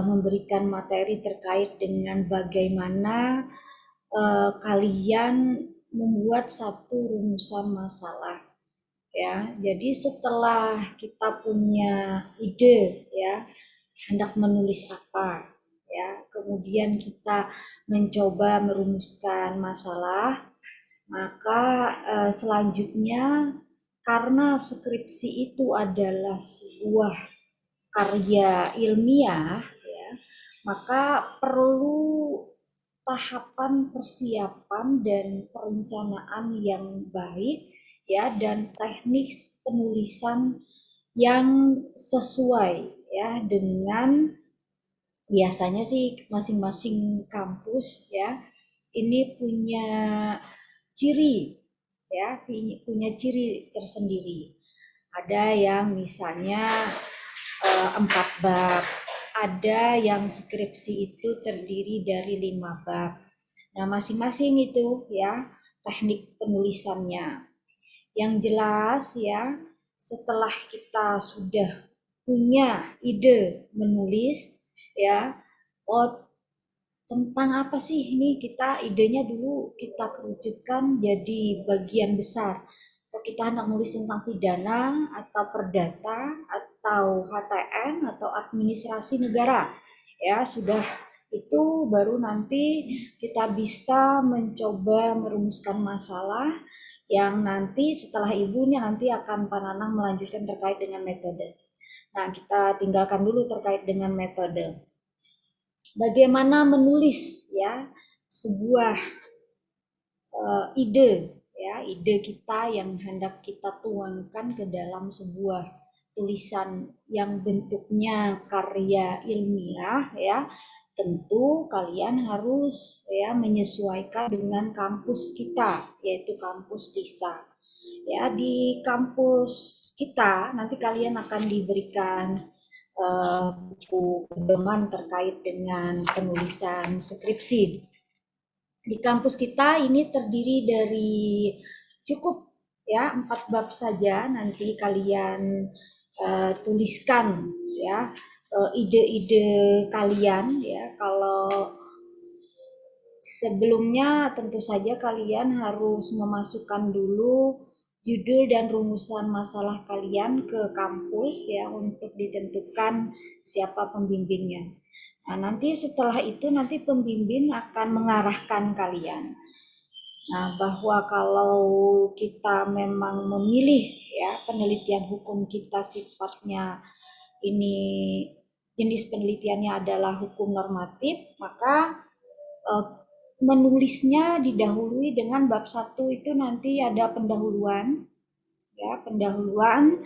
memberikan materi terkait dengan bagaimana kalian membuat satu rumusan masalah. Ya, jadi setelah kita punya ide, ya, hendak menulis apa, ya, kemudian kita mencoba merumuskan masalah, maka selanjutnya karena skripsi itu adalah sebuah karya ilmiah, ya, maka perlu tahapan persiapan dan perencanaan yang baik, ya, dan teknik penulisan yang sesuai, ya, dengan biasanya sih masing-masing kampus, ya, ini punya ciri, ya, punya ciri tersendiri. Ada yang misalnya 4 bab, ada yang skripsi itu terdiri dari 5 bab. Nah, masing-masing itu, ya, teknik penulisannya. Yang jelas, ya, setelah kita sudah punya ide menulis, ya, oh, tentang apa sih ini, kita idenya dulu kita kerucutkan jadi bagian besar. Kalau kita hendak nulis tentang pidana atau perdata atau HTN atau administrasi negara, ya sudah, itu baru nanti kita bisa mencoba merumuskan masalah yang nanti setelah ibunya nanti akan Pak Nanang melanjutkan terkait dengan metode. Nah, kita tinggalkan dulu terkait dengan metode. Bagaimana menulis, ya, sebuah ide, ya, ide kita yang hendak kita tuangkan ke dalam sebuah tulisan yang bentuknya karya ilmiah, ya, tentu kalian harus, ya, menyesuaikan dengan kampus kita, yaitu kampus TISA. Ya, di kampus kita nanti kalian akan diberikan buku pedoman terkait dengan penulisan skripsi. Di kampus kita ini terdiri dari cukup, ya, 4 bab saja. Nanti kalian tuliskan, ya, ide-ide kalian, ya. Kalau sebelumnya tentu saja kalian harus memasukkan dulu judul dan rumusan masalah kalian ke kampus, ya, untuk ditentukan siapa pembimbingnya. Nah, nanti setelah itu nanti pembimbing akan mengarahkan kalian. Nah, bahwa kalau kita memang memilih, ya, penelitian hukum kita sifatnya ini jenis penelitiannya adalah hukum normatif, maka menulisnya didahului dengan bab 1 itu nanti ada pendahuluan, ya, pendahuluan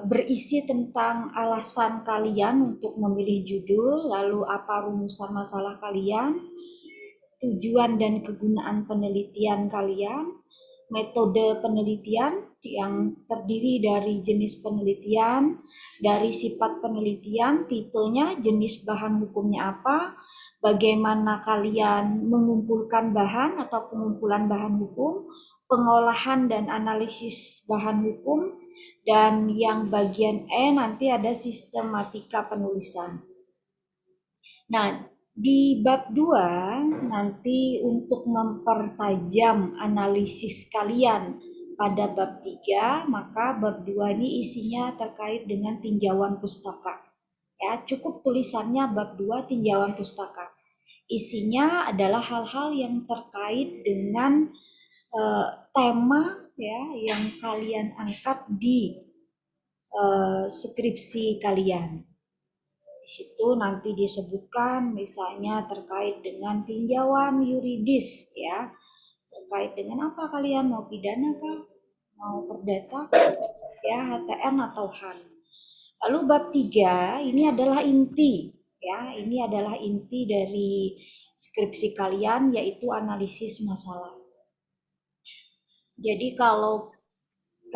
berisi tentang alasan kalian untuk memilih judul, lalu apa rumusan masalah kalian, tujuan dan kegunaan penelitian kalian, metode penelitian yang terdiri dari jenis penelitian, dari sifat penelitian, tipenya, jenis bahan hukumnya apa, bagaimana kalian mengumpulkan bahan atau pengumpulan bahan hukum, pengolahan dan analisis bahan hukum, dan yang bagian E nanti ada sistematika penulisan. Nah, di bab 2 nanti untuk mempertajam analisis kalian pada bab 3, maka bab 2 ini isinya terkait dengan tinjauan pustaka. Ya, cukup tulisannya bab 2 tinjauan pustaka. Isinya adalah hal-hal yang terkait dengan tema, ya, yang kalian angkat di skripsi kalian. Di situ nanti disebutkan misalnya terkait dengan tinjauan yuridis, ya, terkait dengan apa kalian mau pidana kah, mau perdata, ya, HTN atau HAN. Lalu bab 3 ini adalah inti, ya, ini adalah inti dari skripsi kalian, yaitu analisis masalah. Jadi kalau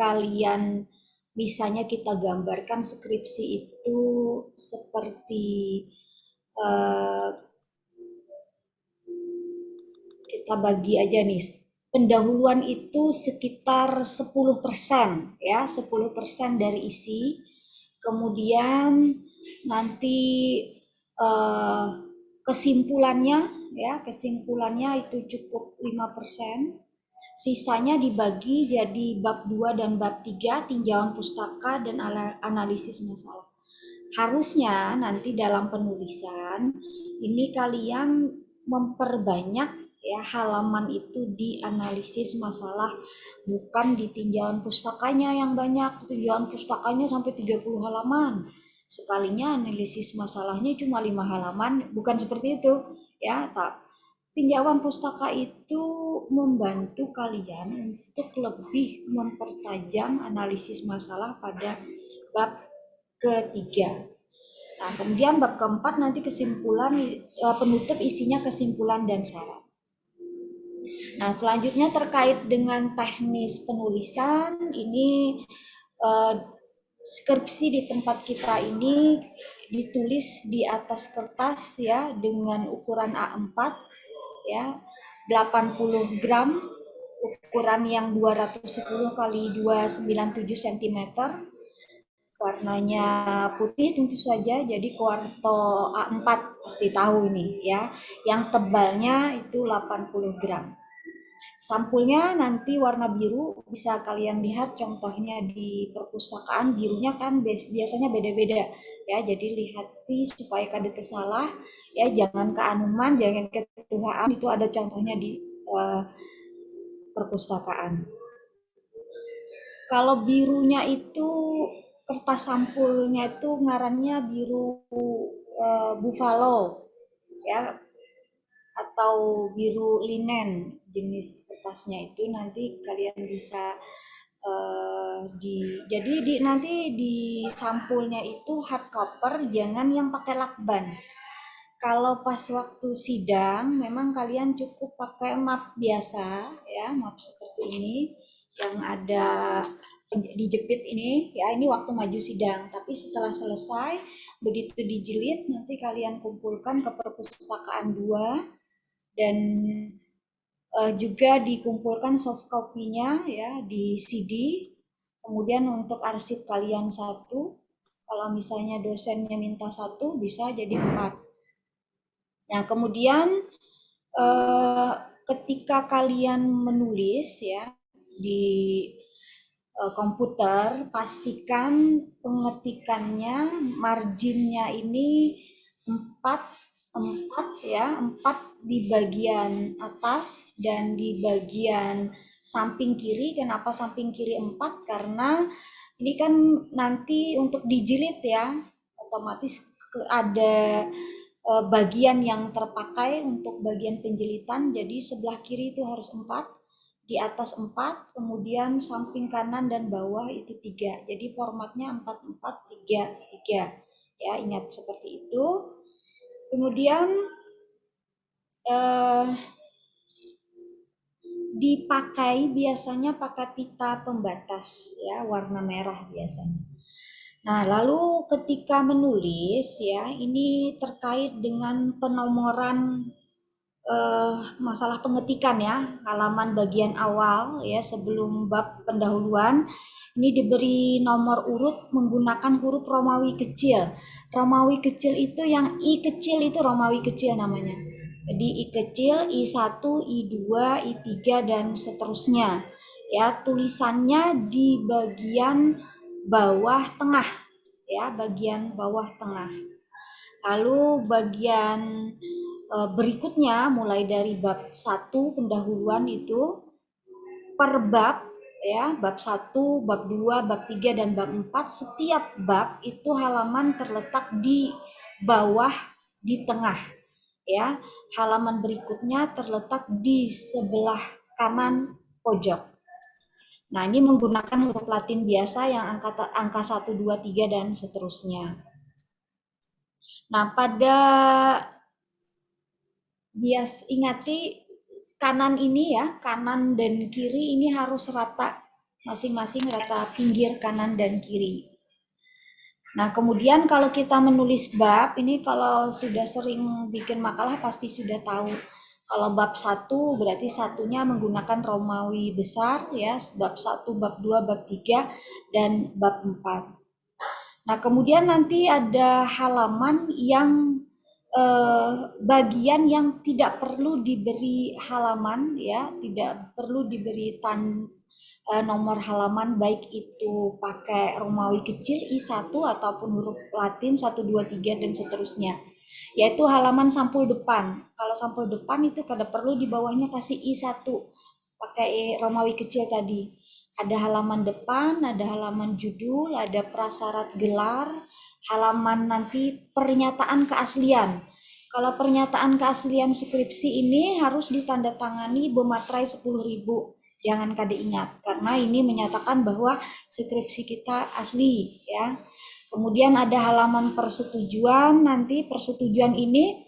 kalian misalnya kita gambarkan skripsi itu seperti kita bagi aja nih, pendahuluan itu sekitar 10%, ya, 10% dari isi. Kemudian nanti eh, kesimpulannya itu cukup 5%. Sisanya dibagi jadi bab 2 dan bab 3, tinjauan pustaka dan analisis masalah. Harusnya nanti dalam penulisan ini kalian memperbanyak ya halaman itu di analisis masalah, bukan di tinjauan pustakanya yang banyak. Tinjauan pustakanya sampai 30 halaman. Sekalinya analisis masalahnya cuma 5 halaman, bukan seperti itu ya. Tinjauan pustaka itu membantu kalian untuk lebih mempertajam analisis masalah pada bab ketiga. Nah, kemudian bab keempat nanti kesimpulan, penutup isinya kesimpulan dan syarat. Nah, selanjutnya terkait dengan teknis penulisan, ini eh, skripsi di tempat kita ini ditulis di atas kertas ya dengan ukuran A4 ya, 80 gram, ukuran yang 210 kali 297 cm. Warnanya putih tentu saja, jadi kuarto A4 pasti tahu ini ya. Yang tebalnya itu 80 gram. Sampulnya nanti warna biru, bisa kalian lihat contohnya di perpustakaan, birunya kan biasanya beda-beda ya. Jadi lihat supaya kada salah ya, jangan keanuman, jangan ketuhaan, itu ada contohnya di perpustakaan. Kalau birunya itu kertas sampulnya itu ngarannya biru buffalo ya, atau biru linen, jenis kertasnya itu nanti kalian bisa nanti di sampulnya itu hardcover, jangan yang pakai lakban. Kalau pas waktu sidang memang kalian cukup pakai map biasa ya, map seperti ini yang ada dijepit ini ya, ini waktu maju sidang. Tapi setelah selesai begitu dijilid nanti kalian kumpulkan ke perpustakaan 2 dan juga dikumpulkan soft copy-nya ya di CD. Kemudian untuk arsip kalian 1, kalau misalnya dosennya minta 1 bisa jadi 4. Nah, kemudian eh, ketika kalian menulis ya di komputer, pastikan pengetikannya marginnya ini 4 4 ya, 4 di bagian atas dan di bagian samping kiri. Kenapa samping kiri 4? Karena ini kan nanti untuk dijilid ya, otomatis ada bagian yang terpakai untuk bagian penjilitan, jadi sebelah kiri itu harus 4, di atas 4, kemudian samping kanan dan bawah itu 3. Jadi formatnya 4 4 3 3 ya, ingat seperti itu. Kemudian dipakai biasanya pakai pita pembatas ya, warna merah biasanya. Nah, lalu ketika menulis ya, ini terkait dengan penomoran masalah pengetikan ya, halaman bagian awal ya sebelum bab pendahuluan. Ini diberi nomor urut menggunakan huruf Romawi kecil. Romawi kecil itu yang I kecil itu Romawi kecil namanya. Jadi I kecil, I1, I2, I3 dan seterusnya. Ya, tulisannya di bagian bawah tengah ya, bagian bawah tengah. Lalu bagian berikutnya mulai dari bab 1 pendahuluan itu per bab ya, bab 1, bab 2, bab 3 dan bab 4, setiap bab itu halaman terletak di bawah di tengah ya. Halaman berikutnya terletak di sebelah kanan pojok. Nah, ini menggunakan huruf Latin biasa yang angka 1, 2, 3 dan seterusnya. Nah, pada ingati kanan ini ya, kanan dan kiri ini harus rata, masing-masing rata pinggir kanan dan kiri. Nah, kemudian kalau kita menulis bab, ini kalau sudah sering bikin makalah pasti sudah tahu. Kalau bab 1 berarti satunya menggunakan Romawi besar ya, bab 1, bab 2, bab 3 dan bab 4. Nah, kemudian nanti ada halaman yang bagian yang tidak perlu diberi halaman ya, tidak perlu diberi nomor halaman baik itu pakai Romawi kecil I1 ataupun huruf Latin 1 2 3 dan seterusnya. Yaitu halaman sampul depan. Kalau sampul depan itu kada perlu di bawahnya kasih I1 pakai Romawi kecil tadi. Ada halaman depan, ada halaman judul, ada prasyarat gelar, halaman nanti pernyataan keaslian. Kalau pernyataan keaslian skripsi ini harus ditandatangani bermaterai 10.000. Jangan kada ingat, karena ini menyatakan bahwa skripsi kita asli ya. Kemudian ada halaman persetujuan, nanti persetujuan ini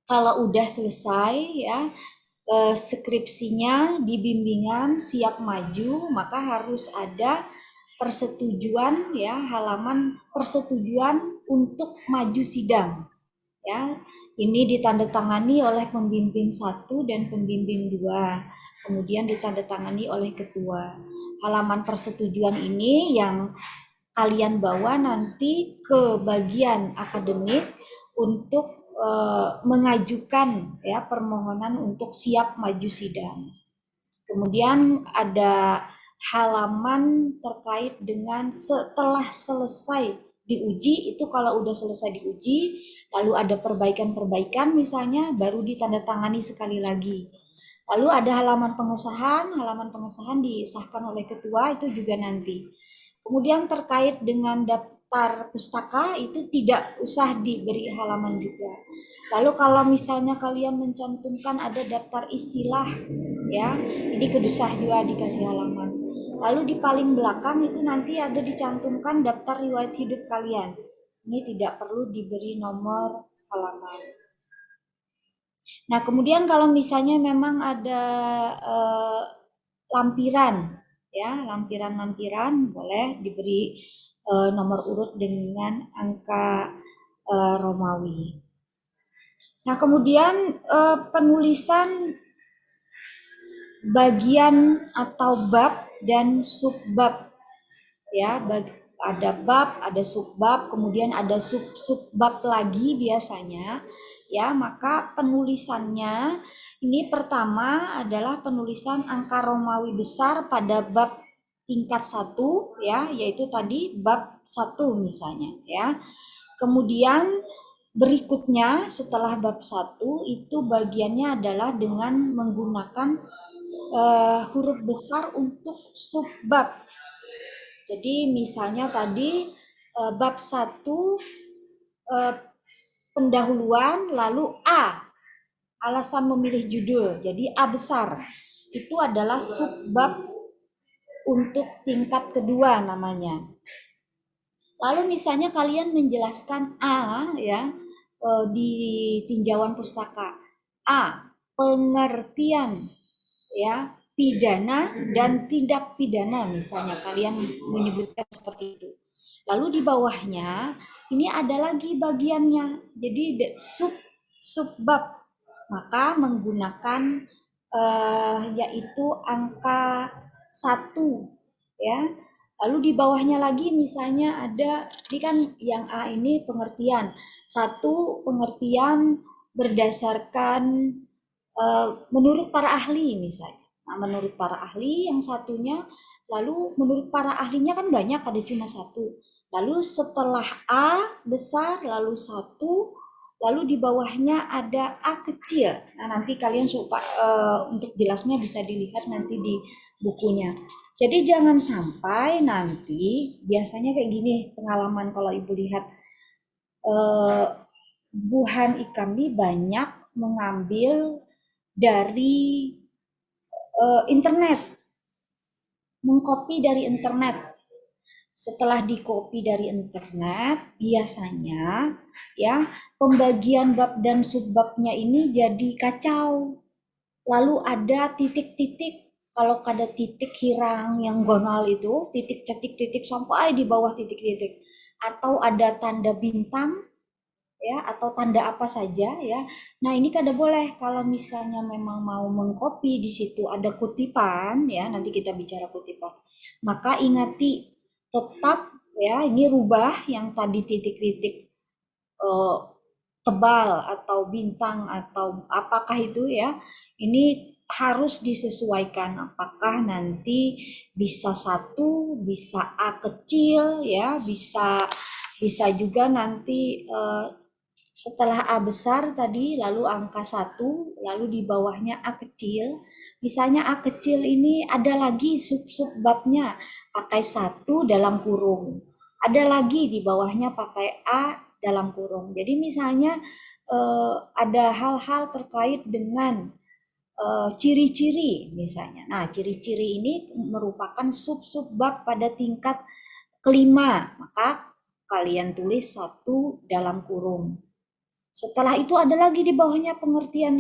kalau udah selesai ya skripsinya di bimbingan siap maju, maka harus ada persetujuan ya, halaman persetujuan untuk maju sidang ya. Ini ditandatangani oleh pembimbing 1 dan pembimbing 2, kemudian ditandatangani oleh ketua. Halaman persetujuan ini yang kalian bawa nanti ke bagian akademik untuk mengajukan ya permohonan untuk siap maju sidang. Kemudian ada halaman terkait dengan setelah selesai diuji, itu kalau udah selesai diuji lalu ada perbaikan-perbaikan misalnya baru ditandatangani sekali lagi. Lalu ada halaman pengesahan disahkan oleh ketua, itu juga nanti. Kemudian terkait dengan daftar pustaka itu tidak usah diberi halaman juga. Lalu kalau misalnya kalian mencantumkan ada daftar istilah ya, ini kedesah juga dikasih halaman. Lalu di paling belakang itu nanti ada dicantumkan daftar riwayat hidup kalian. Ini tidak perlu diberi nomor halaman. Nah, kemudian kalau misalnya memang ada lampiran ya, lampiran-lampiran boleh diberi nomor urut dengan angka Romawi. Nah, kemudian penulisan bagian atau bab dan subbab ya, ada bab, ada subbab, kemudian ada subbab lagi biasanya ya. Maka penulisannya ini pertama adalah penulisan angka Romawi besar pada bab tingkat 1 ya, yaitu tadi bab 1 misalnya ya. Kemudian berikutnya setelah bab 1 itu bagiannya adalah dengan menggunakan huruf besar untuk subbab. Jadi misalnya tadi bab 1 pendahuluan lalu A, alasan memilih judul. Jadi A besar. Itu adalah subbab untuk tingkat kedua namanya. Lalu misalnya kalian menjelaskan A ya di tinjauan pustaka. A, pengertian ya pidana dan tindak pidana, misalnya kalian menyebutkan seperti itu. Lalu di bawahnya ini ada lagi bagiannya, jadi subbab, maka menggunakan yaitu angka 1 ya. Lalu di bawahnya lagi misalnya ada, ini kan yang A ini pengertian. 1 pengertian berdasarkan menurut para ahli misalnya. Nah, menurut para ahli yang satunya, lalu menurut para ahlinya kan banyak, ada cuma 1. Lalu setelah A besar, lalu 1, lalu di bawahnya ada A kecil. Nah, nanti kalian untuk jelasnya bisa dilihat nanti di bukunya. Jadi jangan sampai nanti, biasanya kayak gini pengalaman kalau ibu lihat, Buhan Ikambi banyak mengambil dari internet, mengcopy dari internet. Setelah dikopi dari internet, biasanya ya pembagian bab dan subbabnya ini jadi kacau. Lalu ada titik-titik, kalau ada titik hirang yang gonal itu, titik titik sampai di bawah titik-titik, atau ada tanda bintang ya, atau tanda apa saja ya. Nah, ini kada boleh. Kalau misalnya memang mau mengcopy, di situ ada kutipan ya, nanti kita bicara kutipan. Maka ingati tetap ya. Ini rubah yang tadi titik-titik eh, tebal atau bintang atau apakah itu ya, ini harus disesuaikan apakah nanti bisa satu, bisa A kecil ya, bisa bisa juga nanti setelah A besar tadi lalu angka satu, lalu di bawahnya A kecil. Misalnya A kecil ini ada lagi sub-sub babnya pakai satu dalam kurung. Ada lagi di bawahnya pakai A dalam kurung. Jadi misalnya ada hal-hal terkait dengan ciri-ciri misalnya. Nah, ciri-ciri ini merupakan sub-sub bab pada tingkat kelima. Maka kalian tulis satu dalam kurung. Setelah itu ada lagi di bawahnya pengertian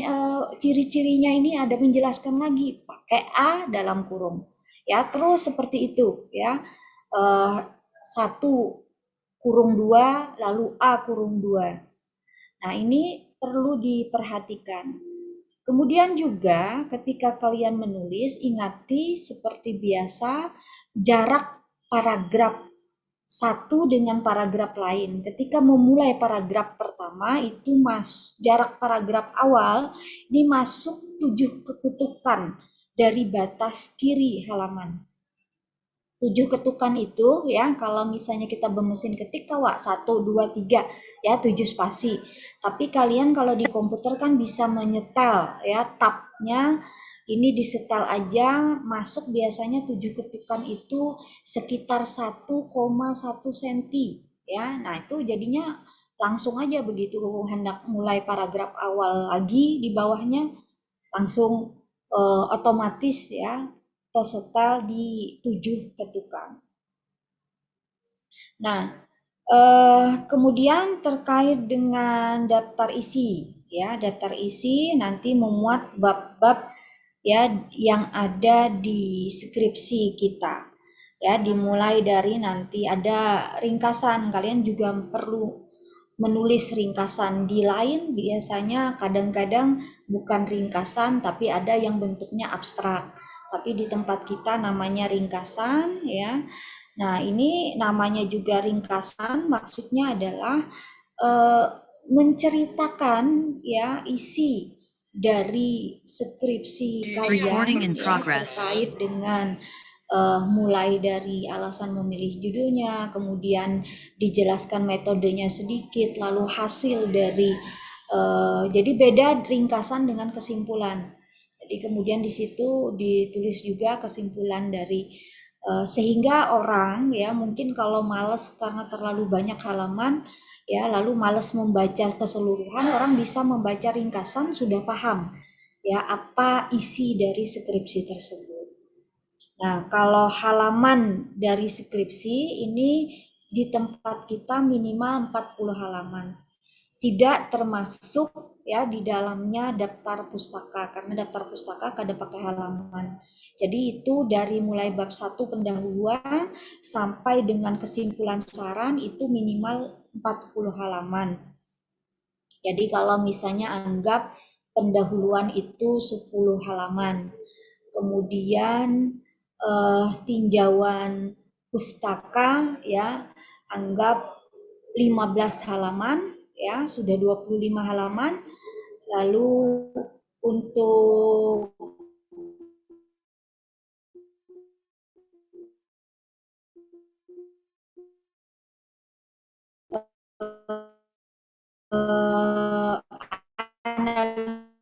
ciri-cirinya, ini ada menjelaskan lagi pakai A dalam kurung. Ya, terus seperti itu ya. Satu kurung dua lalu A kurung dua. Nah, ini perlu diperhatikan. Kemudian juga ketika kalian menulis, ingati seperti biasa jarak paragraf satu dengan paragraf lain. Ketika memulai paragraf pertama itu jarak paragraf awal ini masuk 7 ketukan dari batas kiri halaman. 7 ketukan itu ya, kalau misalnya kita bermesin ketik kawak 1 2 3 ya, 7 spasi. Tapi kalian kalau di komputer kan bisa menyetel ya, tabnya ini disetel aja, masuk biasanya 7 ketukan itu sekitar 1,1 cm ya. Nah, itu jadinya langsung aja begitu hendak mulai paragraf awal lagi di bawahnya langsung otomatis ya tersetel di 7 ketukan. Nah, kemudian terkait dengan daftar isi ya, daftar isi nanti memuat bab-bab ya yang ada di skripsi kita. Ya, dimulai dari nanti ada ringkasan, kalian juga perlu menulis ringkasan. Di lain biasanya kadang-kadang bukan ringkasan tapi ada yang bentuknya abstrak. Tapi di tempat kita namanya ringkasan ya. Nah, ini namanya juga ringkasan, maksudnya adalah eh, menceritakan ya isi dari skripsi kalian ya, terkait dengan mulai dari alasan memilih judulnya, kemudian dijelaskan metodenya sedikit, lalu hasil dari jadi beda ringkasan dengan kesimpulan. Jadi kemudian di situ ditulis juga kesimpulan dari sehingga orang ya mungkin kalau males karena terlalu banyak halaman ya lalu males membaca keseluruhan, orang bisa membaca ringkasan sudah paham ya apa isi dari skripsi tersebut. Nah, kalau halaman dari skripsi ini di tempat kita minimal 40 halaman. Tidak termasuk ya di dalamnya daftar pustaka, karena daftar pustaka kada pakai halaman. Jadi itu dari mulai bab 1 pendahuluan sampai dengan kesimpulan saran itu minimal 40 halaman. Jadi kalau misalnya anggap pendahuluan itu 10 halaman, kemudian tinjauan pustaka ya anggap 15 halaman ya, sudah 25 halaman. Lalu untuk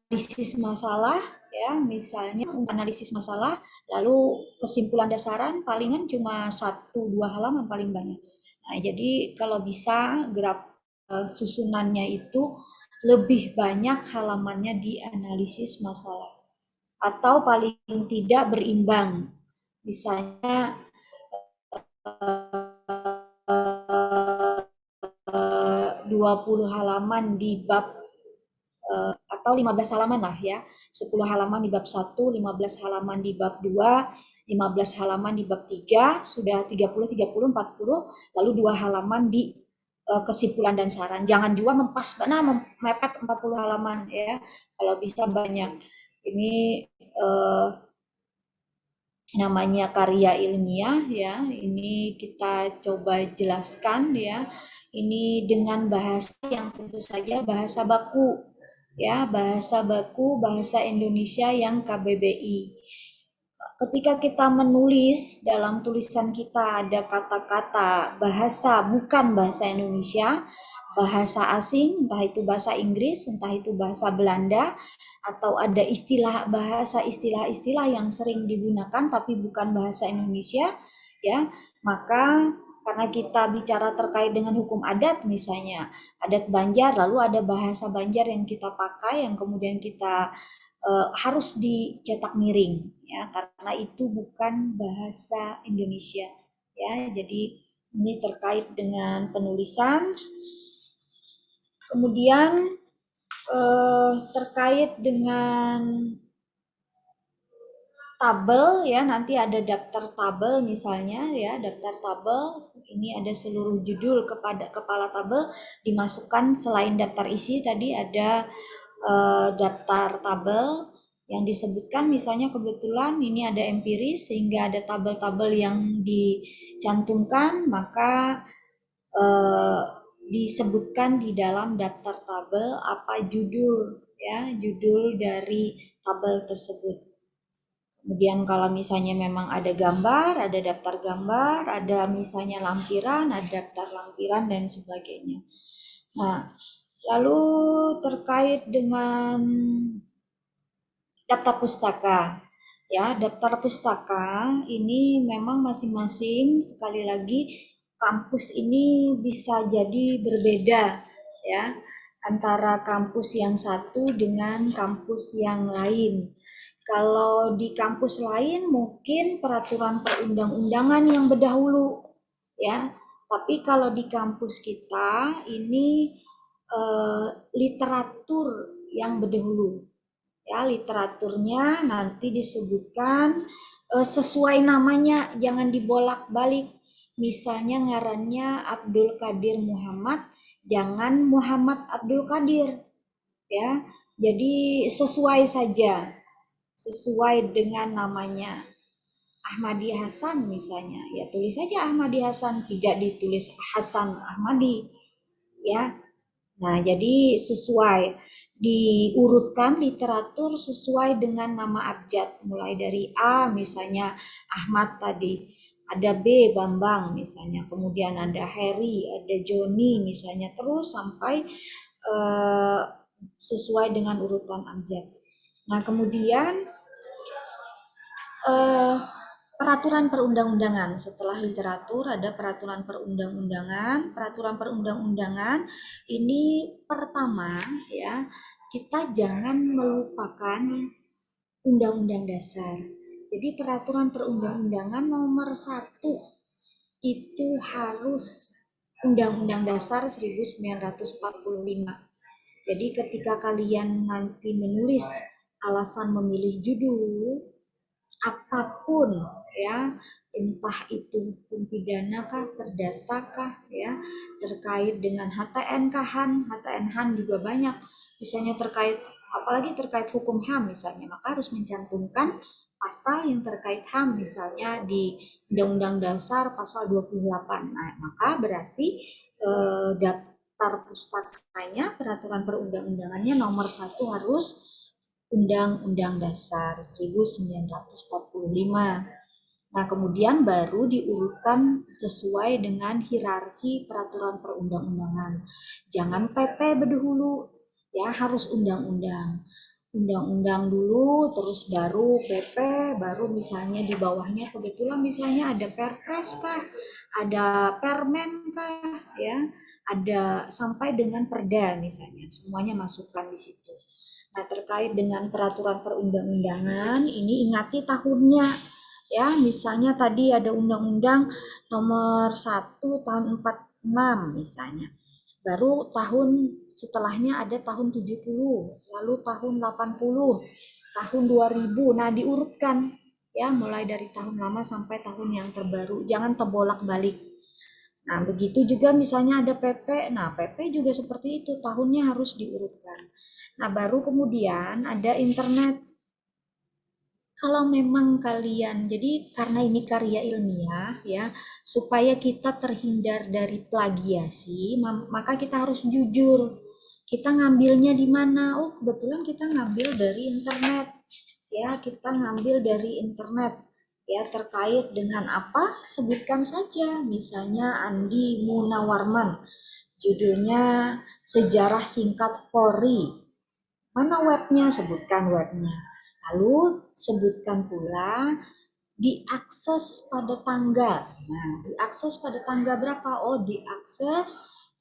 analisis masalah ya, misalnya analisis masalah lalu kesimpulan dasaran palingan cuma 1-2 halaman paling banyak. Nah, jadi kalau bisa susunannya itu lebih banyak halamannya di analisis masalah atau paling tidak berimbang, misalnya 20 halaman di bab atau 15 halaman lah ya, 10 halaman di bab 1, 15 halaman di bab 2, 15 halaman di bab 3, sudah 30, 30, 40, lalu 2 halaman di kesimpulan dan saran. Jangan juga mepet 40 halaman ya, kalau bisa banyak. Ini namanya karya ilmiah ya. Ini kita coba jelaskan ya. Ini dengan bahasa yang tentu saja bahasa baku ya, bahasa baku bahasa Indonesia yang KBBI. Ketika kita menulis dalam tulisan kita ada kata-kata bahasa bukan bahasa Indonesia, bahasa asing, entah itu bahasa Inggris, entah itu bahasa Belanda, atau ada istilah-istilah yang sering digunakan tapi bukan bahasa Indonesia, ya, maka karena kita bicara terkait dengan hukum adat misalnya, adat Banjar, lalu ada bahasa Banjar yang kita pakai yang kemudian kita harus dicetak miring ya karena itu bukan bahasa Indonesia ya. Jadi ini terkait dengan penulisan. Kemudian terkait dengan tabel ya, nanti ada daftar tabel misalnya ya, daftar tabel ini ada seluruh judul kepada kepala tabel dimasukkan. Selain daftar isi tadi ada daftar tabel yang disebutkan, misalnya kebetulan ini ada empiris sehingga ada tabel-tabel yang dicantumkan, maka disebutkan di dalam daftar tabel apa judul ya, judul dari tabel tersebut. Kemudian kalau misalnya memang ada gambar, ada daftar gambar, ada misalnya lampiran, ada daftar lampiran dan sebagainya. Nah, lalu terkait dengan daftar pustaka. Ya, daftar pustaka ini memang masing-masing sekali lagi kampus ini bisa jadi berbeda ya antara kampus yang satu dengan kampus yang lain. Kalau di kampus lain mungkin peraturan perundang-undangan yang berdahulu ya. Tapi kalau di kampus kita ini literatur yang berdahulu. Ya, literaturnya nanti disebutkan sesuai namanya, jangan dibolak-balik. Misalnya ngarannya Abdul Qadir Muhammad, jangan Muhammad Abdul Qadir ya. Jadi sesuai saja, sesuai dengan namanya. Ahmadi Hasan misalnya, ya tulis saja Ahmadi Hasan, tidak ditulis Hasan Ahmadi ya. Nah, jadi sesuai diurutkan literatur sesuai dengan nama abjad, mulai dari A misalnya Ahmad tadi, ada B Bambang misalnya, kemudian ada Heri, ada Joni misalnya, terus sampai eh, sesuai dengan urutan abjad. Nah, kemudian eh, peraturan perundang-undangan. Setelah literatur ada peraturan perundang-undangan. Peraturan perundang-undangan ini pertama ya, kita jangan melupakan undang-undang dasar. Jadi peraturan perundang-undangan nomor 1 itu harus Undang-Undang Dasar 1945. Jadi ketika kalian nanti menulis alasan memilih judul, apapun ya, entah itu hukum pidana kah, perdata kah ya, terkait dengan HTN kah, HTN HAN juga banyak, misalnya terkait apalagi terkait hukum HAM misalnya, maka harus mencantumkan pasal yang terkait HAM misalnya di Undang-Undang Dasar pasal 28. Nah, maka berarti daftar pustakanya peraturan perundang-undangannya nomor 1 harus Undang-Undang Dasar 1945. Nah, kemudian baru diurutkan sesuai dengan hierarki peraturan perundang-undangan. Jangan PP berdahulu, ya harus undang-undang. Undang-undang dulu, terus baru PP, baru misalnya di bawahnya kebetulan misalnya ada Perpres kah, ada Permen kah, ya, ada sampai dengan Perda misalnya, semuanya masukkan di situ. Nah, terkait dengan peraturan perundang-undangan, ini ingati tahunnya. Ya, misalnya tadi ada Undang-Undang nomor 1 tahun 46 misalnya. Baru tahun setelahnya ada tahun 70, lalu tahun 80, tahun 2000. Nah, diurutkan ya mulai dari tahun lama sampai tahun yang terbaru. Jangan terbolak-balik. Nah, begitu juga misalnya ada PP. Nah, PP juga seperti itu, tahunnya harus diurutkan. Nah, baru kemudian ada internet. Kalau memang kalian, jadi karena ini karya ilmiah ya, supaya kita terhindar dari plagiasi, maka kita harus jujur. Kita ngambilnya di mana? Oh, kebetulan kita ngambil dari internet. Ya, kita ngambil dari internet. Ya, terkait dengan apa? Sebutkan saja. Misalnya Andi Munawarman. Judulnya Sejarah Singkat Polri. Mana webnya? Sebutkan webnya. Lalu sebutkan pula diakses pada tanggal. Nah, diakses pada tanggal berapa? Oh, diakses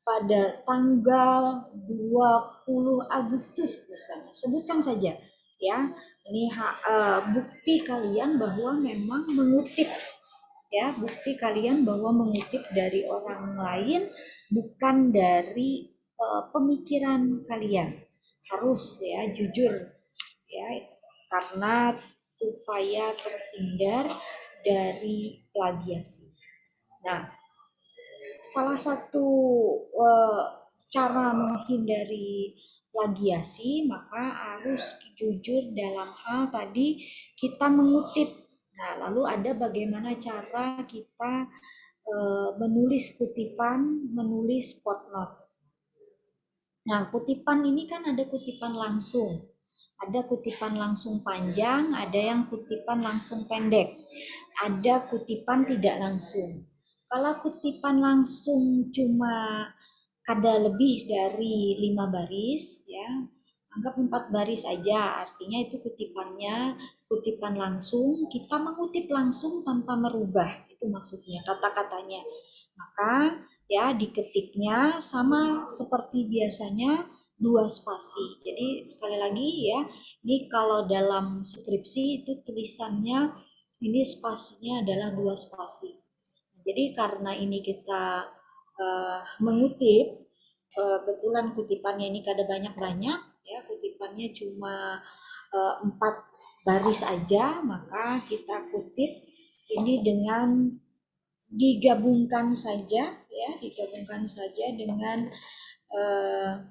pada tanggal 20 Agustus misalnya. Sebutkan saja ya. Ini bukti kalian bahwa memang mengutip, ya, bukti kalian bahwa mengutip dari orang lain bukan dari pemikiran kalian. Harus ya jujur ya, karena supaya terhindar dari plagiasi. Nah, salah satu uh, cara menghindari plagiasi maka harus jujur dalam hal tadi kita mengutip. Nah, lalu ada bagaimana cara kita menulis kutipan, menulis footnote. Nah, kutipan ini kan ada kutipan langsung. Ada kutipan langsung panjang, ada yang kutipan langsung pendek. Ada kutipan tidak langsung. Kalau kutipan langsung cuma ada lebih dari 5 baris, ya, anggap 4 baris aja. Artinya itu kutipannya kutipan langsung, kita mengutip langsung tanpa merubah. Itu maksudnya kata-katanya. Maka ya diketiknya sama seperti biasanya, 2 spasi. Jadi sekali lagi ya, ini kalau dalam skripsi itu tulisannya ini spasinya adalah 2 spasi. Jadi karena ini kita mengutip, kebetulan kutipannya ini kada banyak-banyak ya, kutipannya cuma 4 baris aja, maka kita kutip ini dengan digabungkan saja ya, digabungkan saja dengan uh,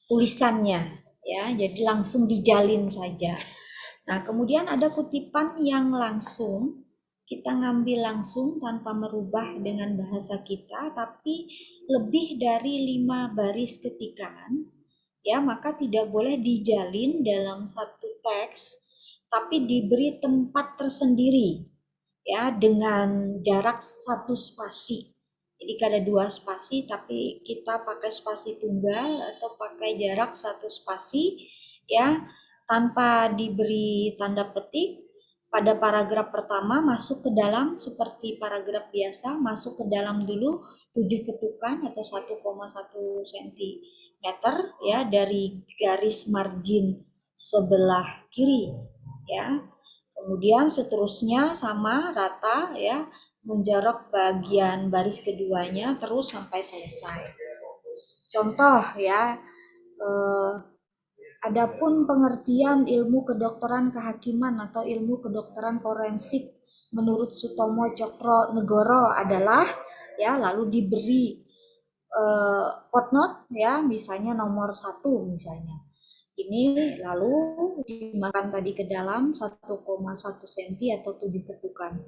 tulisannya ya, jadi langsung dijalin saja. Nah, kemudian ada kutipan yang langsung kita ngambil langsung tanpa merubah dengan bahasa kita, tapi lebih dari 5 baris ketikan ya, maka tidak boleh dijalin dalam satu teks, tapi diberi tempat tersendiri ya, dengan jarak 1 spasi. Jadi kada 2 spasi, tapi kita pakai spasi tunggal atau pakai jarak 1 spasi ya, tanpa diberi tanda petik. Pada paragraf pertama masuk ke dalam seperti paragraf biasa, masuk ke dalam dulu 7 ketukan atau 1,1 cm ya dari garis margin sebelah kiri ya. Kemudian seterusnya sama rata ya, menjorok bagian baris keduanya terus sampai selesai. Contoh ya, adapun pengertian ilmu kedokteran kehakiman atau ilmu kedokteran forensik menurut Sutomo Cokro Negoro adalah ya, lalu diberi footnote ya, misalnya nomor 1 misalnya. Ini lalu dimakan tadi ke dalam 1,1 cm atau 7 ketukan.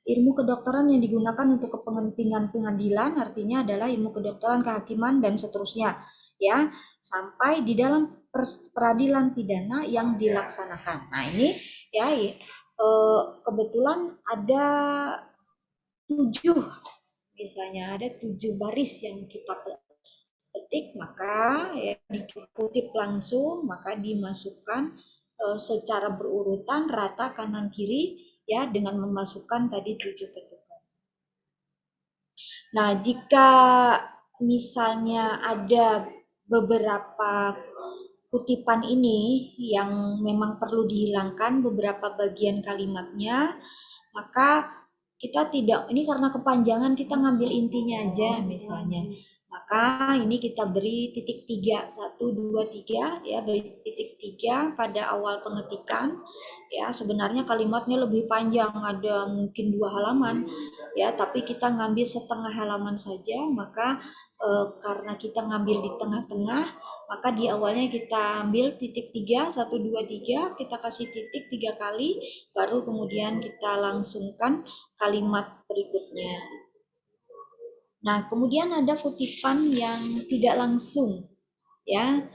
Ilmu kedokteran yang digunakan untuk kepentingan pengadilan artinya adalah ilmu kedokteran kehakiman dan seterusnya ya, sampai di dalam peradilan pidana yang dilaksanakan. Nah, ini ya kebetulan ada 7 misalnya, ada 7 baris yang kita ketik, maka ya dikutip langsung, maka dimasukkan secara berurutan rata kanan kiri ya, dengan memasukkan tadi 7 ketukan. Nah, jika misalnya ada beberapa kutipan ini yang memang perlu dihilangkan beberapa bagian kalimatnya, maka kita tidak, ini karena kepanjangan kita ngambil intinya aja misalnya, maka ini kita beri titik 3, 1, 2, 3 ya, beri titik 3 pada awal pengetikan ya. Sebenarnya kalimatnya lebih panjang, ada mungkin 2 halaman ya, tapi kita ngambil setengah halaman saja, maka karena kita ngambil di tengah-tengah, maka di awalnya kita ambil titik 3, 1, 2, 3, kita kasih titik 3 kali, baru kemudian kita langsungkan kalimat berikutnya. Nah, kemudian ada kutipan yang tidak langsung, ya.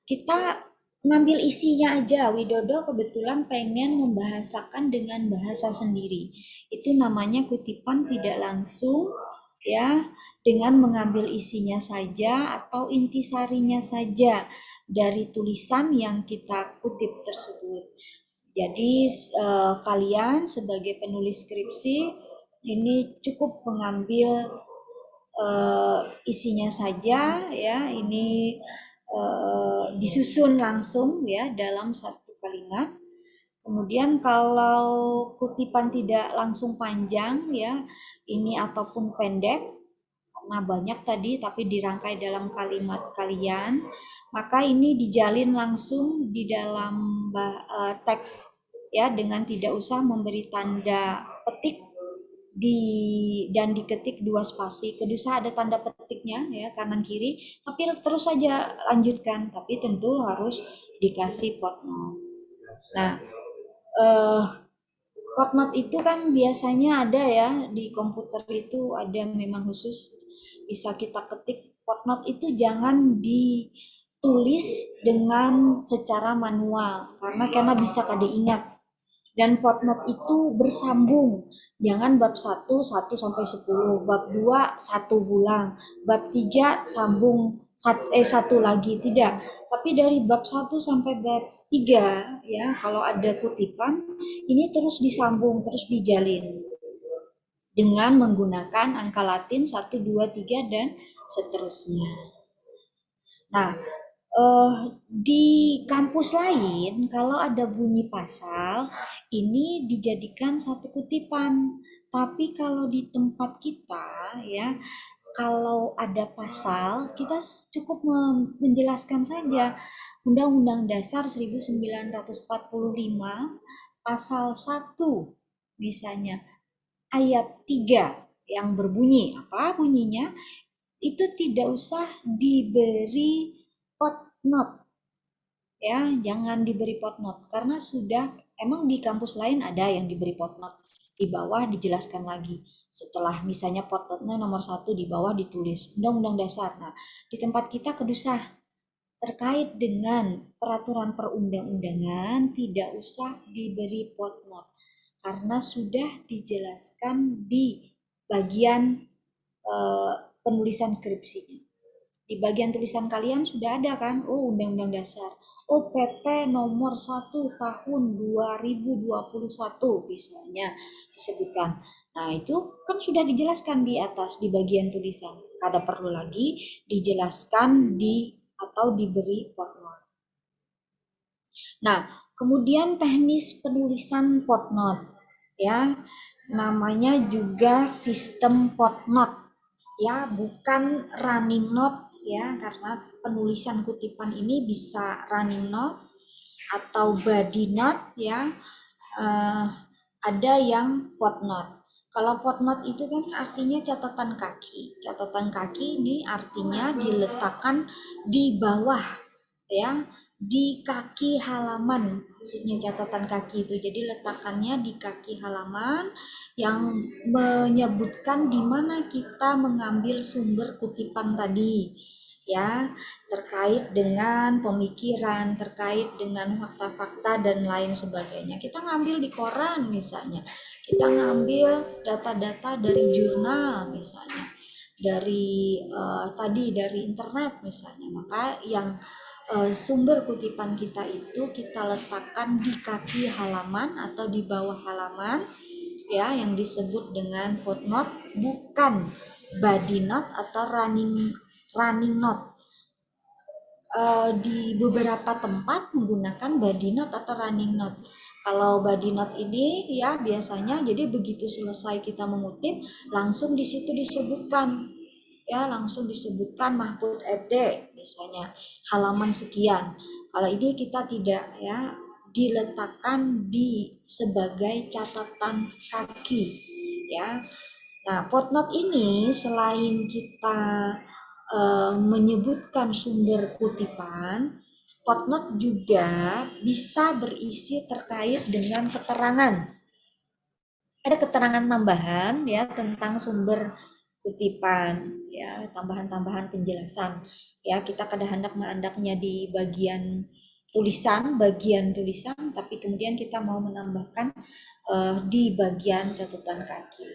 Kita ngambil isinya aja. Widodo kebetulan pengen membahasakan dengan bahasa sendiri. Itu namanya kutipan tidak langsung, ya, dengan mengambil isinya saja atau intisarinya saja dari tulisan yang kita kutip tersebut. Jadi kalian sebagai penulis skripsi ini cukup mengambil isinya saja, ya, ini disusun langsung, ya, dalam satu kalimat. Kemudian kalau kutipan tidak langsung panjang, ya, ini ataupun pendek karena banyak tadi tapi dirangkai dalam kalimat kalian, maka ini dijalin langsung di dalam teks, ya, dengan tidak usah memberi tanda petik dan diketik 2 spasi. Kedua ada tanda petiknya, ya, kanan kiri, tapi terus saja lanjutkan, tapi tentu harus dikasih footnote. Nah, footnote itu kan biasanya ada, ya, di komputer itu ada memang khusus bisa kita ketik. Footnote itu jangan ditulis dengan secara manual karena bisa kada ingat. Dan footnote itu bersambung, jangan bab 1 1 sampai 10, bab 2 1 bulan, bab 3 sambung 1 lagi, tidak. Tapi dari bab 1 sampai bab 3, ya, kalau ada kutipan ini terus disambung, terus dijalin dengan menggunakan angka Latin 1 2 3 dan seterusnya. Nah, di kampus lain kalau ada bunyi pasal ini dijadikan satu kutipan, tapi kalau di tempat kita, ya, kalau ada pasal kita cukup menjelaskan saja. Undang-Undang Dasar 1945 pasal 1 misalnya ayat 3 yang berbunyi, apa bunyinya? Itu tidak usah diberi footnote, ya, jangan diberi footnote karena sudah emang di kampus lain ada yang diberi footnote, di bawah dijelaskan lagi setelah misalnya footnote-nya nomor 1 di bawah ditulis Undang-Undang Dasar. Nah, di tempat kita kedusah terkait dengan peraturan perundang-undangan tidak usah diberi footnote karena sudah dijelaskan di bagian penulisan skripsinya. Di bagian tulisan kalian sudah ada kan? Oh, Undang-Undang Dasar. Oh, PP nomor 1 tahun 2021 misalnya disebutkan. Nah, itu kan sudah dijelaskan di atas di bagian tulisan. Kada perlu lagi dijelaskan atau diberi footnote. Nah, kemudian teknis penulisan footnote, ya. Namanya juga sistem footnote, ya, bukan running note, ya, karena penulisan kutipan ini bisa running note atau body note, ya. Ada yang footnote. Kalau footnote itu kan artinya catatan kaki. Catatan kaki ini artinya diletakkan di bawah, ya, di kaki halaman. Maksudnya catatan kaki itu jadi letakkannya di kaki halaman yang menyebutkan di mana kita mengambil sumber kutipan tadi, ya, terkait dengan pemikiran, terkait dengan fakta-fakta dan lain sebagainya. Kita ngambil di koran misalnya, kita ngambil data-data dari jurnal misalnya, dari dari internet misalnya, maka yang sumber kutipan kita itu kita letakkan di kaki halaman atau di bawah halaman, ya, yang disebut dengan footnote, bukan body note atau running note. Di beberapa tempat menggunakan body note atau running note. Kalau body note ini, ya, biasanya jadi begitu selesai kita mengutip langsung di situ disebutkan, ya, langsung disebutkan Mahfud MD misalnya halaman sekian. Kalau ini kita tidak, ya, diletakkan sebagai catatan kaki, ya. Nah, footnote ini selain kita menyebutkan sumber kutipan, footnote juga bisa berisi terkait dengan keterangan. Ada keterangan tambahan ya tentang sumber kutipan ya, tambahan-tambahan penjelasan ya. Kita hendak mengandaknya di bagian tulisan, tapi kemudian kita mau menambahkan di bagian catatan kaki.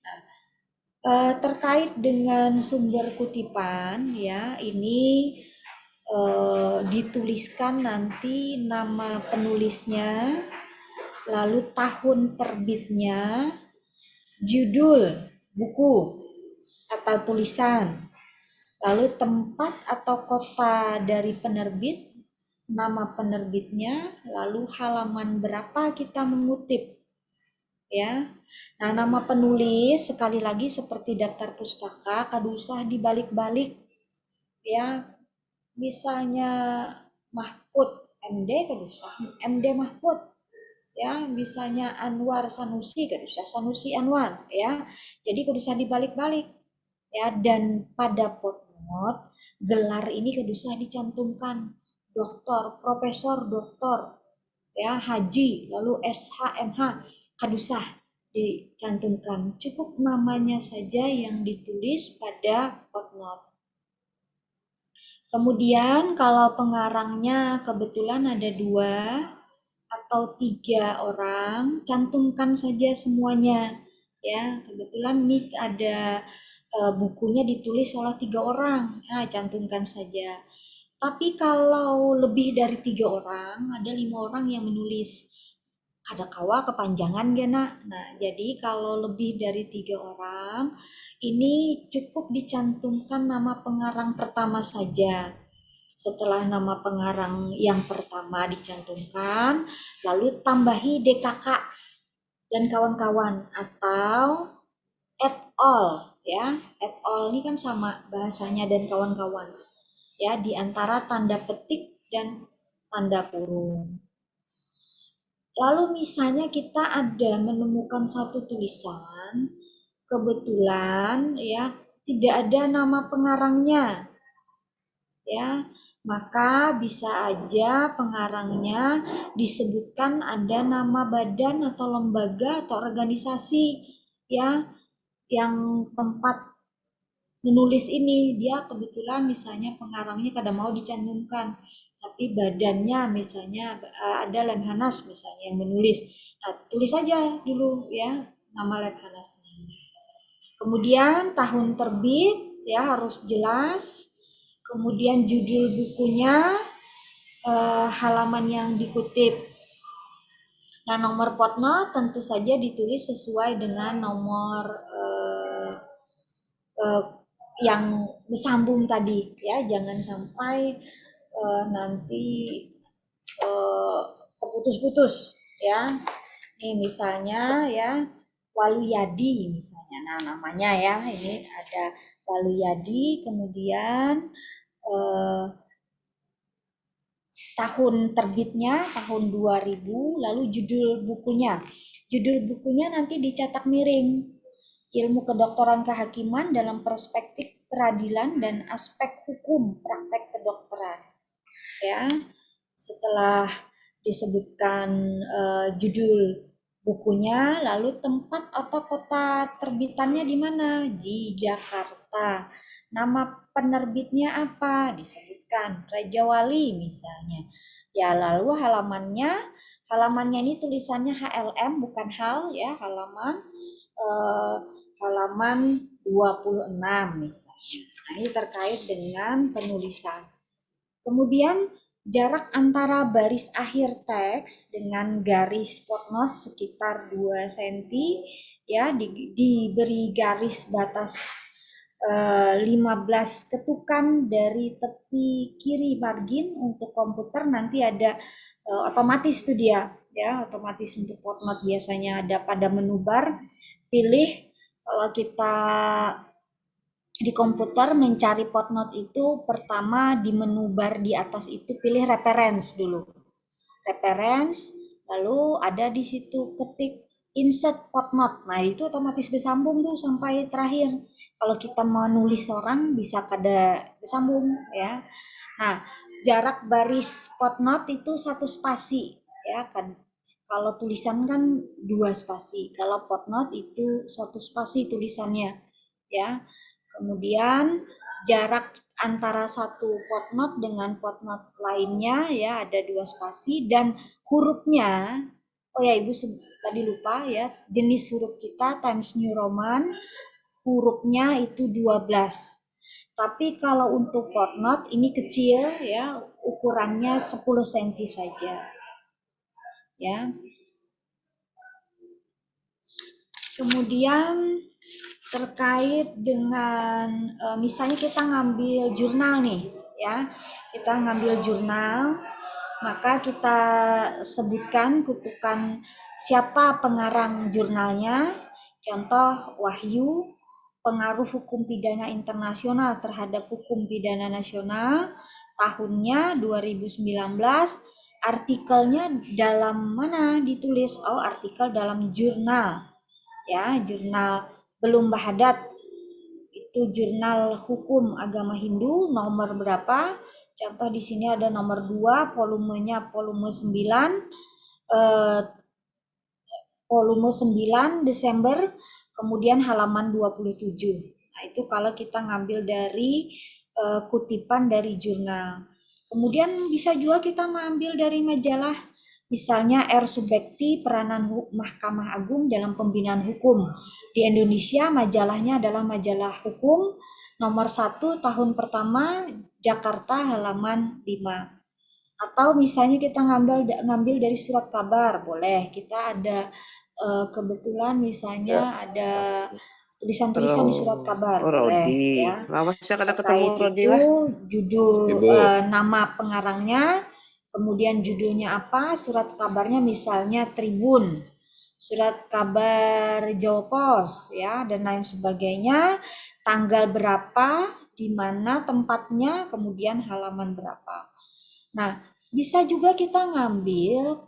Nah, terkait dengan sumber kutipan ya, ini dituliskan nanti nama penulisnya, lalu tahun terbitnya, judul buku atau tulisan, lalu tempat atau kota dari penerbit, nama penerbitnya, lalu halaman berapa kita mengutip ya. Nah, nama penulis sekali lagi seperti daftar pustaka, kada usah dibalik-balik ya. Misalnya Mahfud MD, kada usah MD Mahfud ya. Misalnya Anwar Sanusi, kada usah Sanusi Anwar ya. Jadi kada usah dibalik-balik ya. Dan pada footnote gelar ini kada usah dicantumkan doktor, profesor, doktor ya, haji, lalu SH, MH, kada usah dicantumkan, cukup namanya saja yang ditulis pada footnote. Kemudian kalau pengarangnya kebetulan ada 2 atau 3 orang, cantumkan saja semuanya ya. Kebetulan ini ada bukunya ditulis oleh 3 orang, nah cantumkan saja. Tapi kalau lebih dari 3 orang, ada 5 orang yang menulis, ada kawa kepanjangan gena. Nah, jadi kalau lebih dari 3 orang, ini cukup dicantumkan nama pengarang pertama saja. Setelah nama pengarang yang pertama dicantumkan, lalu tambahi DKK dan kawan-kawan atau et al ya. Et al ini kan sama bahasanya dan kawan-kawan ya, di antara tanda petik dan tanda kurung. Lalu misalnya kita ada menemukan satu tulisan, kebetulan ya tidak ada nama pengarangnya ya, maka bisa aja pengarangnya disebutkan ada nama badan atau lembaga atau organisasi ya yang tempat menulis ini. Dia kebetulan misalnya pengarangnya kada mau dicantumkan, tapi badannya misalnya ada Lemhanas misalnya yang menulis. Nah, tulis saja dulu ya nama Lemhanasnya. Kemudian tahun terbit ya harus jelas. Kemudian judul bukunya, halaman yang dikutip. Nah, nomor footnote tentu saja ditulis sesuai dengan nomor yang disambung tadi ya, jangan sampai nanti terputus-putus ya. Ini misalnya ya Waluyadi misalnya, nah namanya ya ini ada Waluyadi, kemudian tahun terbitnya tahun 2000, lalu judul bukunya nanti dicetak miring, Ilmu Kedokteran Kehakiman dalam Perspektif Peradilan dan Aspek Hukum Praktek Kedokteran ya. Setelah disebutkan judul bukunya, lalu tempat atau kota terbitannya di mana, di Jakarta. Nama penerbitnya apa, disebutkan Raja Wali misalnya ya. Lalu halamannya ini tulisannya HLM bukan hal ya, halaman 26 misalnya. Nah, ini terkait dengan penulisan. Kemudian jarak antara baris akhir teks dengan garis footnote sekitar 2 cm ya, diberi garis batas 15 ketukan dari tepi kiri margin. Untuk komputer nanti ada otomatis tuh dia ya, otomatis. Untuk footnote biasanya ada pada menu bar, pilih. Kalau kita di komputer mencari footnote itu pertama di menu bar di atas itu pilih reference dulu, lalu ada di situ ketik insert footnote. Nah, itu otomatis bersambung tuh sampai terakhir. Kalau kita mau nulis orang bisa kada bersambung ya. Nah, jarak baris footnote itu 1 spasi ya kan. Kalau tulisan kan 2 spasi. Kalau footnote itu 1 spasi tulisannya ya. Kemudian jarak antara satu footnote dengan footnote lainnya ya ada 2 spasi dan hurufnya. Oh ya, Ibu tadi lupa ya, jenis huruf kita Times New Roman, hurufnya itu 12. Tapi kalau untuk footnote ini kecil ya, ukurannya 10 cm saja. Ya. Kemudian terkait dengan misalnya kita ngambil jurnal nih ya. Kita ngambil jurnal, maka kita sebutkan kutukan siapa pengarang jurnalnya. Contoh Wahyu, pengaruh hukum pidana internasional terhadap hukum pidana nasional, tahunnya 2019, artikelnya dalam mana ditulis? Oh, artikel dalam jurnal. Ya, jurnal Belum Bahadat. Itu jurnal hukum agama Hindu nomor berapa? Contoh di sini ada nomor 2, volumenya volume 9, volume 9 Desember, kemudian halaman 27. Nah, itu kalau kita ngambil dari kutipan dari jurnal. Kemudian bisa juga kita mengambil dari majalah, misalnya R. Subekti, peranan Mahkamah Agung dalam pembinaan hukum. Di Indonesia majalahnya adalah majalah hukum nomor 1 tahun pertama, Jakarta, halaman 5. Atau misalnya kita ngambil dari surat kabar, boleh. Kita ada kebetulan misalnya ada tulisan-tulisan di surat kabar, boleh ya. Saya kadang ketemu Terkait Rodi itu lah. judul nama pengarangnya, kemudian judulnya apa, surat kabarnya misalnya Tribun, surat kabar Jawa Pos ya, dan lain sebagainya, tanggal berapa, di mana tempatnya, kemudian halaman berapa. Nah, bisa juga kita ngambil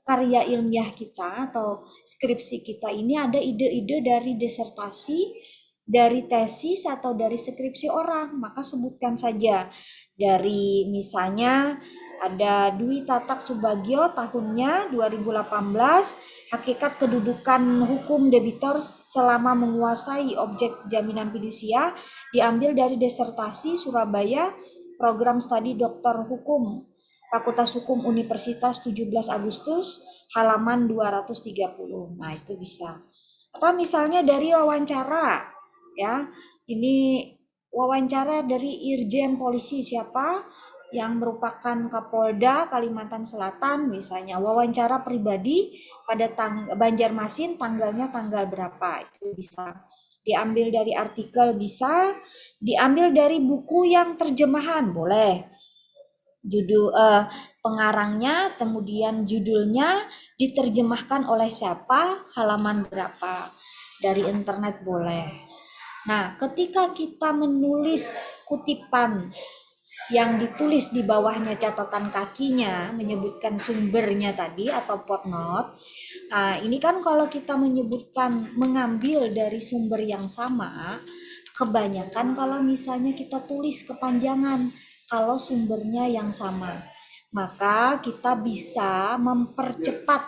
karya ilmiah kita atau skripsi kita ini ada ide-ide dari disertasi, dari tesis atau dari skripsi orang, maka sebutkan saja. Dari misalnya ada Dwi Tatak Subagio, tahunnya 2018, hakikat kedudukan hukum debitor selama menguasai objek jaminan fidusia, diambil dari disertasi Surabaya, program studi doktor hukum Fakultas Hukum Universitas 17 Agustus, halaman 230. Nah, itu bisa. Atau misalnya dari wawancara ya. Ini wawancara dari Irjen Polisi siapa yang merupakan Kapolda Kalimantan Selatan, misalnya wawancara pribadi pada Banjarmasin, tanggalnya tanggal berapa, itu bisa. Diambil dari artikel bisa, diambil dari buku yang terjemahan, boleh. Judul pengarangnya, kemudian judulnya diterjemahkan oleh siapa, halaman berapa, dari internet boleh. Nah, ketika kita menulis kutipan yang ditulis di bawahnya catatan kakinya menyebutkan sumbernya tadi atau footnote. Nah, ini kan kalau kita menyebutkan mengambil dari sumber yang sama, kebanyakan kalau misalnya kita tulis kepanjangan kalau sumbernya yang sama, maka kita bisa mempercepat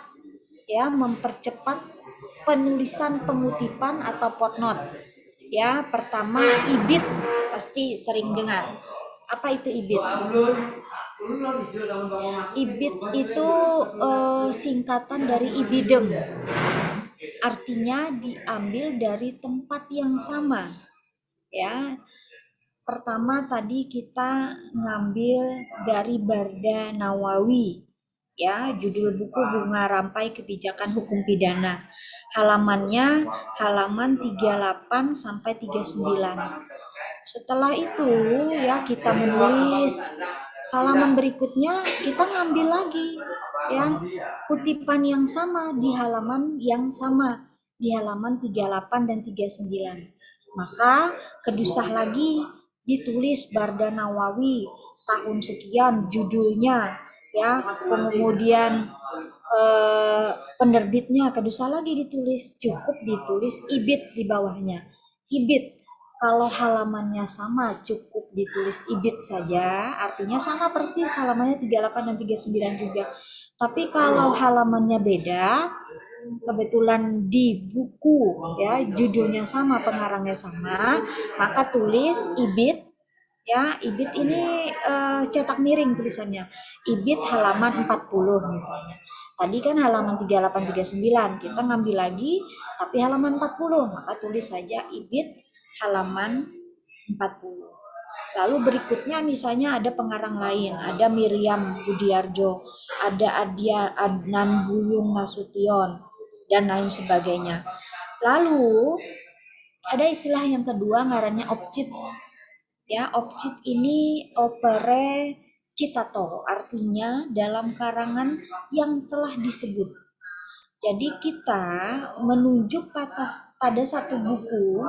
penulisan pengutipan atau footnote. Ya, pertama ibid, pasti sering dengar. Apa itu ibid? Ibid itu singkatan dari ibidem. Artinya diambil dari tempat yang sama. Ya. Pertama tadi kita ngambil dari Barda Nawawi. Ya, judul buku Bunga Rampai Kebijakan Hukum Pidana. Halamannya halaman 38 sampai 39. Setelah itu ya kita menulis halaman berikutnya, kita ngambil lagi ya kutipan yang sama di halaman yang sama, di halaman 38 dan 39. Maka kedusah lagi ditulis Barda Nawawi tahun sekian judulnya ya, kemudian penerbitnya kedusa lagi ditulis, cukup ditulis ibit di bawahnya. Ibit. Kalau halamannya sama cukup ditulis ibit saja, artinya sama persis halamannya 38 dan 39 juga. Tapi kalau halamannya beda, kebetulan di buku ya judulnya sama, pengarangnya sama, maka tulis ibit ya. Ibit ini cetak miring tulisannya. Ibit halaman 40 misalnya. Tadi kan halaman 38 39, kita ngambil lagi tapi halaman 40, maka tulis saja ibit halaman 40. Lalu berikutnya misalnya ada pengarang lain, ada Miriam Budiarjo, ada Adnan Buyung Nasution, dan lain sebagainya. Lalu ada istilah yang kedua ngarannya opcit. Ya, opcit ini opere citato, artinya dalam karangan yang telah disebut. Jadi kita menunjuk pada satu buku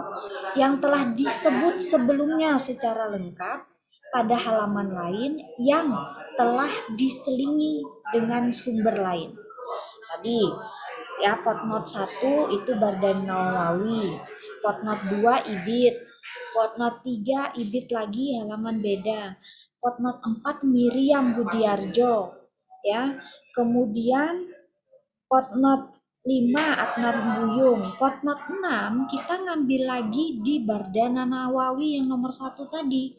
yang telah disebut sebelumnya secara lengkap pada halaman lain yang telah diselingi dengan sumber lain. Tadi ya, footnote 1 itu Bardan Nawawi, footnote 2 Ibit, footnote 3 Ibit lagi halaman beda, footnote 4 Miriam Budiarjo ya. Kemudian footnote 5 Adnan Buyung, footnote 6 kita ngambil lagi di Bardana Nawawi yang nomor 1 tadi.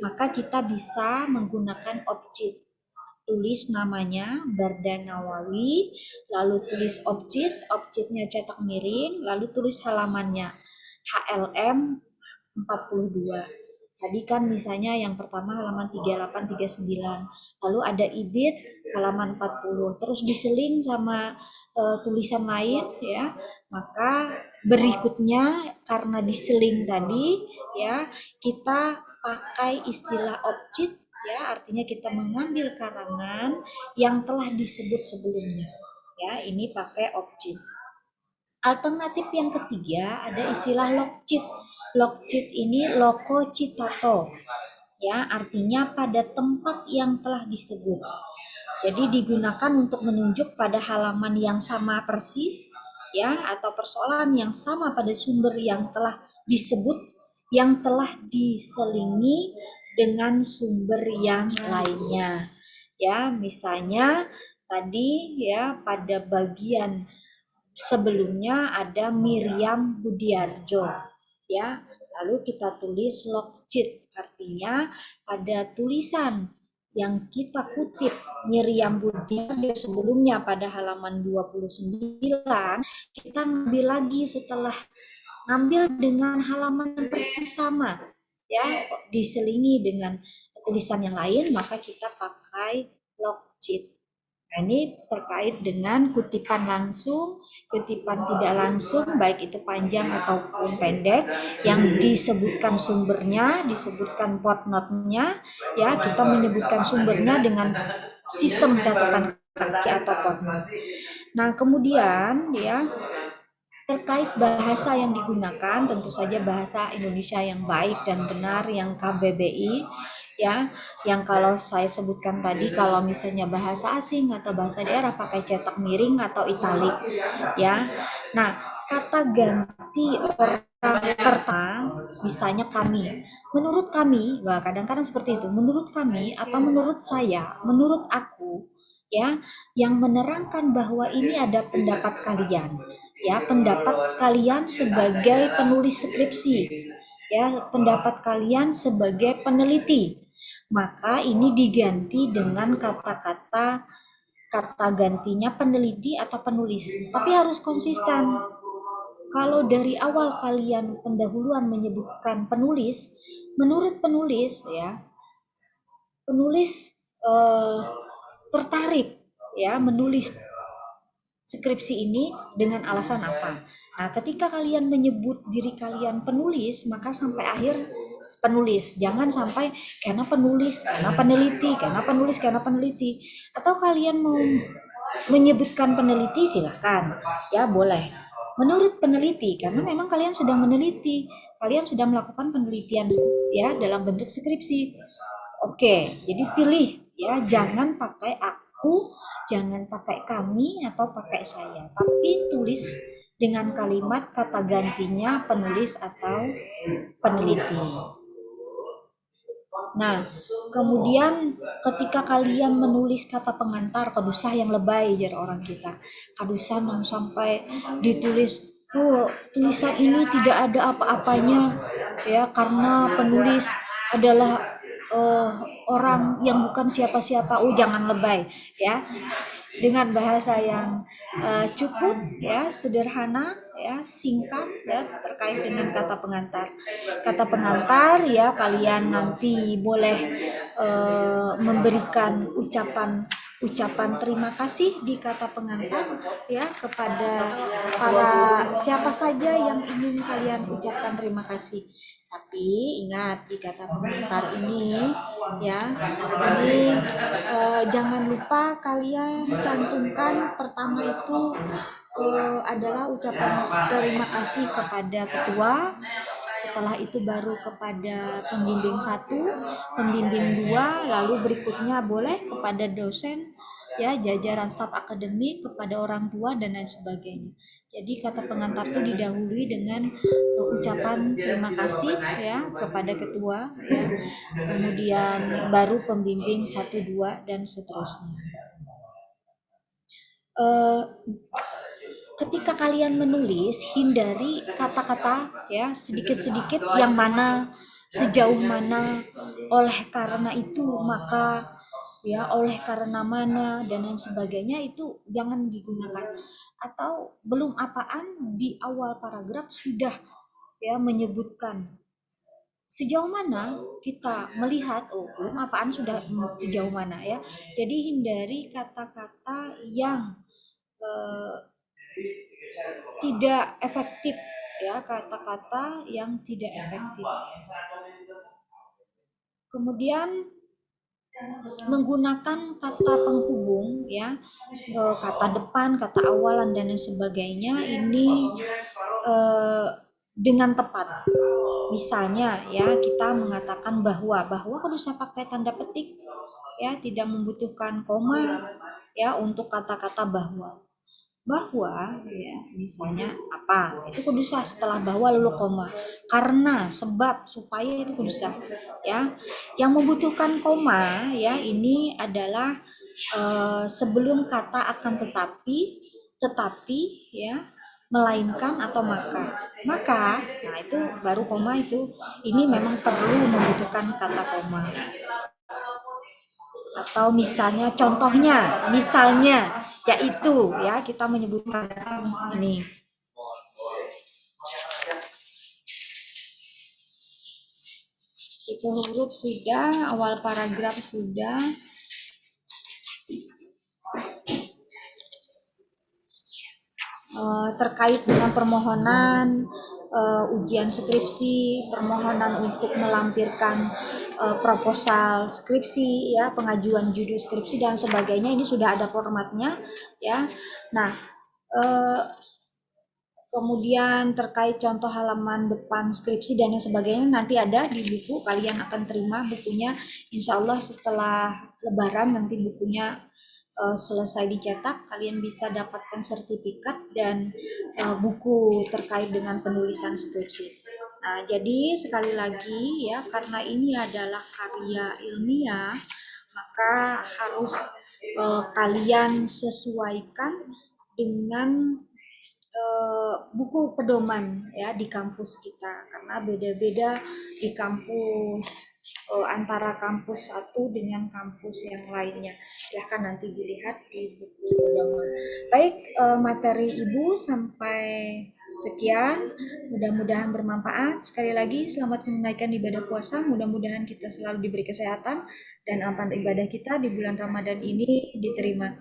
Maka kita bisa menggunakan opcit. Tulis namanya Bardan Nawawi, lalu tulis opcitnya cetak miring, lalu tulis halamannya HLM 42. Tadi kan misalnya yang pertama halaman 38 39, lalu ada ibit halaman 40, terus diseling sama tulisan lain ya. Maka berikutnya karena diseling tadi ya, kita pakai istilah opcit ya, artinya kita mengambil karangan yang telah disebut sebelumnya. Ya, ini pakai opcit. Alternatif yang ketiga ada istilah lokcit. Lokcit ini loko citato. Ya, artinya pada tempat yang telah disebut. Jadi digunakan untuk menunjuk pada halaman yang sama persis ya, atau persoalan yang sama pada sumber yang telah disebut, yang telah diselingi dengan sumber yang lainnya. Ya, misalnya tadi ya pada bagian sebelumnya ada Miriam Budiarjo ya, lalu kita tulis lokcit, artinya pada tulisan yang kita kutip Miriam Budiarjo sebelumnya pada halaman 29, kita ngambil lagi setelah ngambil dengan halaman persis sama ya, diselingi dengan tulisan yang lain, maka kita pakai lokcit. Nah, ini terkait dengan kutipan langsung, kutipan tidak langsung, baik itu panjang ataupun pendek, yang disebutkan sumbernya, disebutkan footnote-nya, ya kita menyebutkan sumbernya dengan sistem catatan kaki atau footnote. Nah, kemudian ya terkait bahasa yang digunakan, tentu saja bahasa Indonesia yang baik dan benar, yang KBBI ya, yang kalau saya sebutkan tadi, kalau misalnya bahasa asing atau bahasa daerah pakai cetak miring atau italik ya. Nah, kata ganti orang pertama misalnya kami, menurut kami, wah kadang-kadang seperti itu, menurut kami atau menurut saya, menurut aku ya, yang menerangkan bahwa ini ada pendapat kalian ya, pendapat kalian sebagai penulis skripsi ya, pendapat kalian sebagai peneliti, maka ini diganti dengan kata gantinya peneliti atau penulis, tapi harus konsisten. Kalau dari awal kalian pendahuluan menyebutkan penulis, menurut penulis ya, penulis tertarik ya menulis skripsi ini dengan alasan apa. Nah, ketika kalian menyebut diri kalian penulis, maka sampai akhir penulis. Jangan sampai karena penulis, karena peneliti, karena penulis, karena peneliti. Atau kalian mau menyebutkan peneliti, silakan. Ya, boleh. Menurut peneliti, karena memang kalian sedang meneliti. Kalian sedang melakukan penelitian ya dalam bentuk skripsi. Oke, jadi pilih ya, jangan pakai jangan pakai kami atau pakai saya, tapi tulis dengan kalimat kata gantinya penulis atau peneliti. Nah, kemudian ketika kalian menulis kata pengantar, kadusah yang lebay jar orang kita. Kadusan yang sampai ditulis, oh tulisan ini tidak ada apa-apanya ya karena penulis adalah eh, orang yang bukan siapa-siapa. Oh jangan lebay ya. Dengan bahasa yang cukup ya, sederhana ya, singkat ya terkait dengan kata pengantar. Kata pengantar ya, kalian nanti boleh memberikan ucapan terima kasih di kata pengantar ya kepada para siapa saja yang ingin kalian ucapkan terima kasih. Tapi ingat di kata pengantar ini ya, ini jangan lupa kalian cantumkan pertama itu adalah ucapan terima kasih kepada ketua, setelah itu baru kepada pembimbing 1, pembimbing 2, lalu berikutnya boleh kepada dosen ya, jajaran staf akademik, kepada orang tua dan lain sebagainya. Jadi kata pengantar itu didahului dengan ucapan terima kasih ya kepada ketua ya, kemudian baru pembimbing 1, 2 dan seterusnya. Ketika kalian menulis, hindari kata-kata ya sedikit-sedikit yang mana, sejauh mana, oleh karena itu maka ya, oleh karena mana dan lain sebagainya, itu jangan digunakan. Atau belum apaan di awal paragraf sudah ya menyebutkan sejauh mana kita melihat, oh belum apaan sudah sejauh mana ya. Jadi hindari kata-kata yang tidak efektif ya, kata-kata yang tidak efektif. Kemudian menggunakan kata penghubung ya, kata depan, kata awalan dan lain sebagainya ini dengan tepat. Misalnya ya, kita mengatakan bahwa kalau bisa pakai tanda petik ya, tidak membutuhkan koma ya untuk kata-kata bahwa ya, misalnya apa itu kudu sah, setelah bahwa lalu koma, karena, sebab, supaya, itu kudu sah ya. Yang membutuhkan koma ya ini adalah sebelum kata akan tetapi ya, melainkan atau maka nah itu baru koma, itu ini memang perlu membutuhkan kata koma. Atau misalnya contohnya, yaitu ya, kita menyebutkan ini itu huruf sudah, awal paragraf sudah, terkait dengan permohonan ujian skripsi, permohonan untuk melampirkan proposal skripsi ya, pengajuan judul skripsi dan sebagainya, ini sudah ada formatnya ya. Nah, kemudian terkait contoh halaman depan skripsi dan yang sebagainya nanti ada di buku, kalian akan terima bukunya insya Allah setelah lebaran, nanti bukunya selesai dicetak, kalian bisa dapatkan sertifikat dan buku terkait dengan penulisan skripsi. Nah, jadi sekali lagi ya, karena ini adalah karya ilmiah, maka harus kalian sesuaikan dengan buku pedoman ya di kampus kita, karena beda-beda di kampus antara kampus satu dengan kampus yang lainnya. Silahkan nanti dilihat di buku pedoman. Baik, materi Ibu sampai sekian, mudah-mudahan bermanfaat. Sekali lagi selamat menunaikan ibadah puasa, mudah-mudahan kita selalu diberi kesehatan dan amalan ibadah kita di bulan Ramadan ini diterima.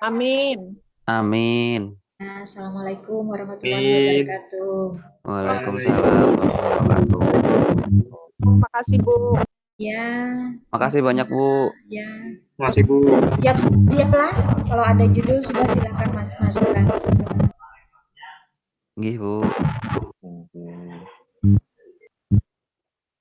Amin. Amin. Assalamualaikum warahmatullahi wabarakatuh. Waalaikumsalam warahmatullahi wabarakatuh. Terima kasih Bu. Ya. Makasih banyak Bu. Ya. Terima kasih Bu. Siap-siaplah. Kalau ada judul sudah silakan masukkan. Nggih Bu.